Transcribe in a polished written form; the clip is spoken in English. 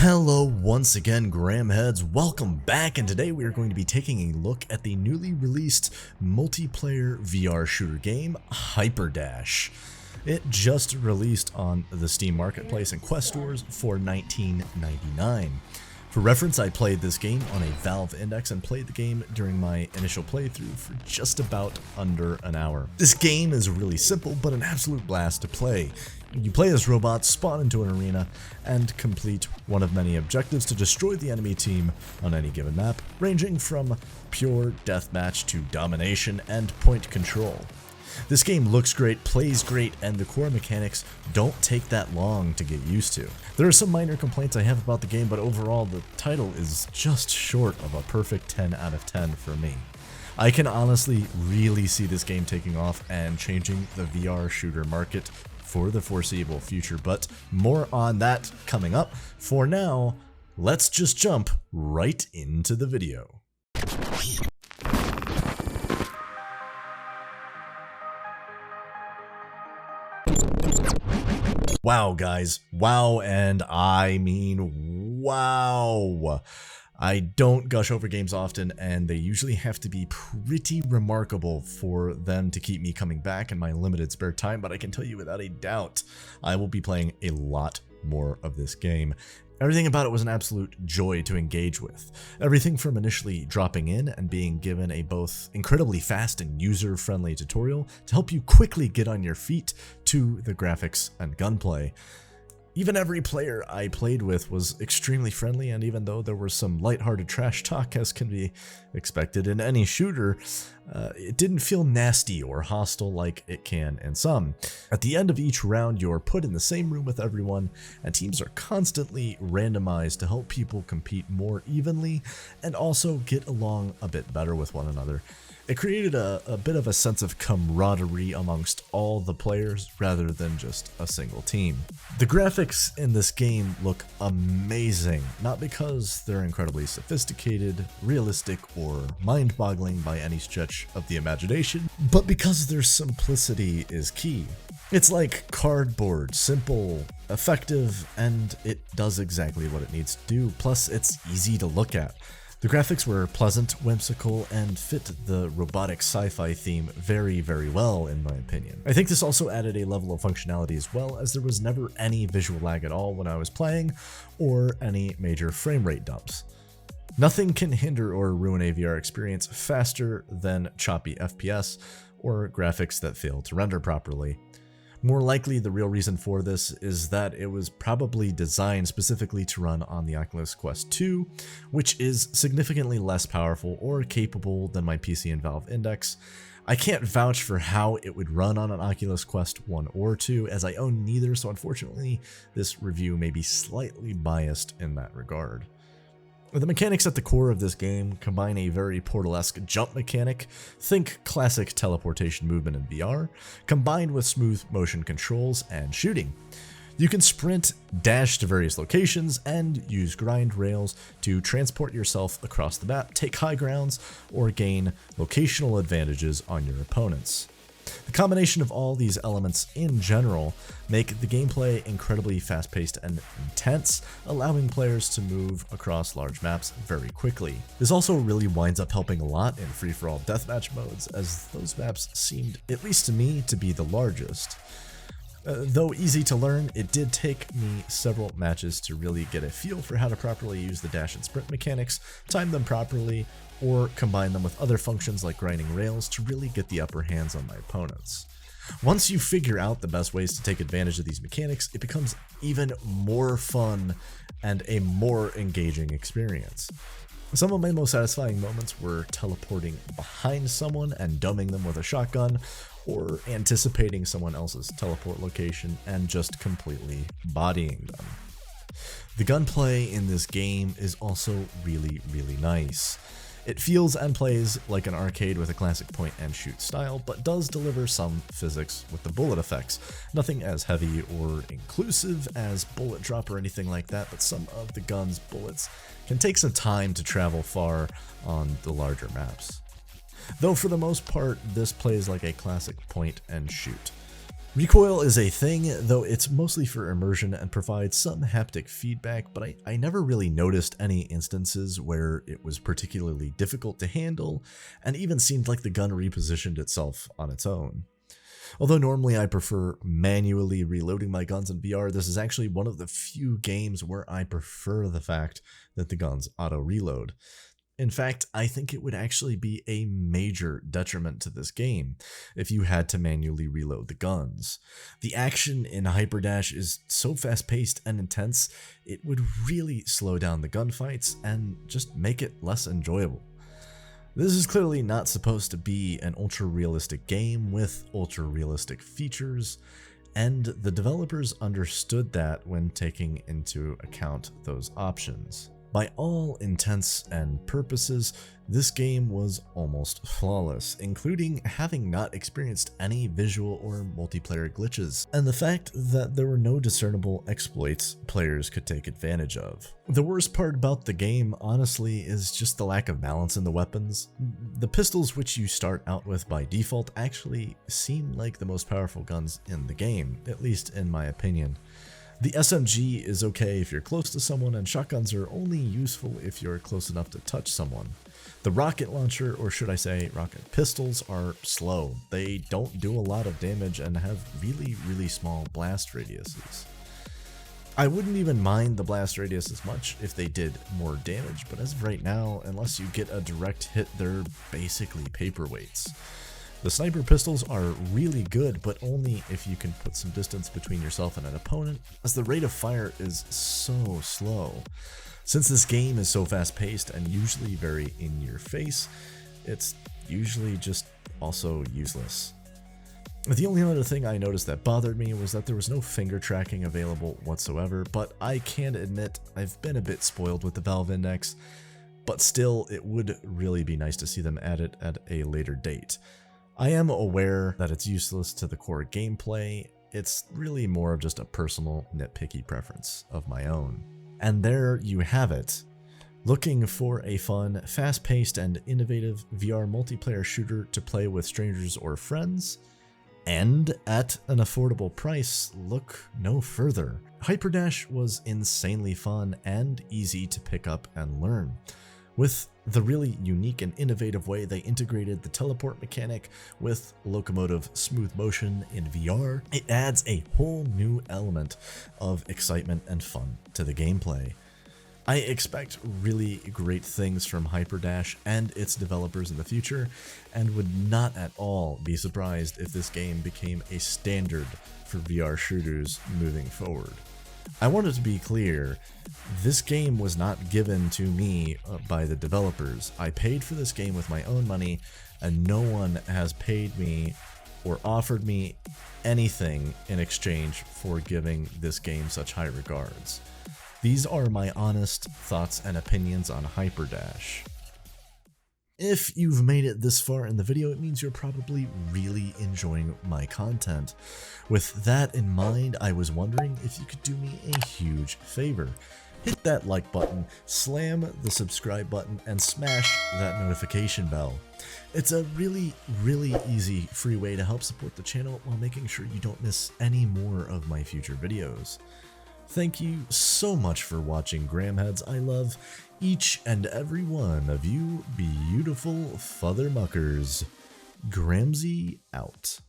Hello once again, Gramheads, welcome back, and today we are going to be taking a look at the newly released multiplayer VR shooter game, Hyperdash. It just released on the Steam Marketplace and Quest stores for $19.99. For reference, I played this game on a Valve Index and played the game during my initial playthrough for just about under an hour. This game is really simple, but an absolute blast to play. You play as robots, spawn into an arena, and complete one of many objectives to destroy the enemy team on any given map, ranging from pure deathmatch to domination and point control. This game looks great, plays great, and the core mechanics don't take that long to get used to. There are some minor complaints I have about the game, but overall the title is just short of a perfect 10 out of 10 for me. I can honestly really see this game taking off and changing the VR shooter market for the foreseeable future, but more on that coming up. For now, let's just jump right into the video. Wow, guys. Wow, and I mean wow. I don't gush over games often, and they usually have to be pretty remarkable for them to keep me coming back in my limited spare time, but I can tell you without a doubt, I will be playing a lot more of this game. Everything about it was an absolute joy to engage with. Everything from initially dropping in and being given a both incredibly fast and user-friendly tutorial to help you quickly get on your feet to the graphics and gunplay. Even every player I played with was extremely friendly, and even though there was some lighthearted trash talk as can be expected in any shooter, it didn't feel nasty or hostile like it can in some. At the end of each round, you're put in the same room with everyone, and teams are constantly randomized to help people compete more evenly and also get along a bit better with one another. It created a bit of a sense of camaraderie amongst all the players rather than just a single team. The graphics in this game look amazing, not because they're incredibly sophisticated, realistic, or mind-boggling by any stretch of the imagination, but because their simplicity is key. It's like cardboard, simple, effective, and it does exactly what it needs to do, plus it's easy to look at. The graphics were pleasant, whimsical, and fit the robotic sci-fi theme very, very well, in my opinion. I think this also added a level of functionality as well, as there was never any visual lag at all when I was playing, or any major frame rate dumps. Nothing can hinder or ruin a VR experience faster than choppy FPS, or graphics that fail to render properly. More likely, the real reason for this is that it was probably designed specifically to run on the Oculus Quest 2, which is significantly less powerful or capable than my PC and Valve Index. I can't vouch for how it would run on an Oculus Quest 1 or 2, as I own neither, so unfortunately, this review may be slightly biased in that regard. The mechanics at the core of this game combine a very Portal-esque jump mechanic, think classic teleportation movement in VR, combined with smooth motion controls and shooting. You can sprint, dash to various locations, and use grind rails to transport yourself across the map, take high grounds, or gain locational advantages on your opponents. The combination of all these elements in general make the gameplay incredibly fast-paced and intense, allowing players to move across large maps very quickly. This also really winds up helping a lot in free-for-all deathmatch modes, as those maps seemed, at least to me, to be the largest. Though easy to learn, it did take me several matches to really get a feel for how to properly use the dash and sprint mechanics, time them properly, or combine them with other functions like grinding rails to really get the upper hands on my opponents. Once you figure out the best ways to take advantage of these mechanics, it becomes even more fun and a more engaging experience. Some of my most satisfying moments were teleporting behind someone and dumbing them with a shotgun, or anticipating someone else's teleport location and just completely bodying them. The gunplay in this game is also really, really nice. It feels and plays like an arcade with a classic point and shoot style, but does deliver some physics with the bullet effects. Nothing as heavy or inclusive as bullet drop or anything like that, but some of the gun's bullets can take some time to travel far on the larger maps. Though for the most part, this plays like a classic point and shoot. Recoil is a thing, though it's mostly for immersion and provides some haptic feedback, but I never really noticed any instances where it was particularly difficult to handle, and even seemed like the gun repositioned itself on its own. Although normally I prefer manually reloading my guns in VR, this is actually one of the few games where I prefer the fact that the guns auto-reload. In fact, I think it would actually be a major detriment to this game if you had to manually reload the guns. The action in Hyperdash is so fast-paced and intense, it would really slow down the gunfights and just make it less enjoyable. This is clearly not supposed to be an ultra-realistic game with ultra-realistic features, and the developers understood that when taking into account those options. By all intents and purposes, this game was almost flawless, including having not experienced any visual or multiplayer glitches, and the fact that there were no discernible exploits players could take advantage of. The worst part about the game, honestly, is just the lack of balance in the weapons. The pistols which you start out with by default actually seem like the most powerful guns in the game, at least in my opinion. The SMG is okay if you're close to someone, and shotguns are only useful if you're close enough to touch someone. The rocket launcher, or should I say rocket pistols, are slow. They don't do a lot of damage and have really small blast radiuses. I wouldn't even mind the blast radius as much if they did more damage, but as of right now, unless you get a direct hit, they're basically paperweights. The sniper pistols are really good, but only if you can put some distance between yourself and an opponent, as the rate of fire is so slow. Since this game is so fast-paced and usually very in-your-face, it's usually just also useless. The only other thing I noticed that bothered me was that there was no finger tracking available whatsoever, but I can admit I've been a bit spoiled with the Valve Index, but still it would really be nice to see them add it at a later date. I am aware that it's useless to the core gameplay. It's really more of just a personal nitpicky preference of my own. And there you have it. Looking for a fun, fast-paced, and innovative VR multiplayer shooter to play with strangers or friends? And at an affordable price, look no further. Hyperdash was insanely fun and easy to pick up and learn. With the really unique and innovative way they integrated the teleport mechanic with locomotive smooth motion in VR, it adds a whole new element of excitement and fun to the gameplay. I expect really great things from Hyperdash and its developers in the future, and would not at all be surprised if this game became a standard for VR shooters moving forward. I want it to be clear, this game was not given to me by the developers. I paid for this game with my own money, and no one has paid me or offered me anything in exchange for giving this game such high regards. These are my honest thoughts and opinions on Hyperdash. If you've made it this far in the video, it means you're probably really enjoying my content. With that in mind, I was wondering if you could do me a huge favor. Hit that like button, slam the subscribe button, and smash that notification bell. It's a really easy, free way to help support the channel while making sure you don't miss any more of my future videos. Thank you so much for watching, Gramheads. I love each and every one of you beautiful father muckers. Gramsy out.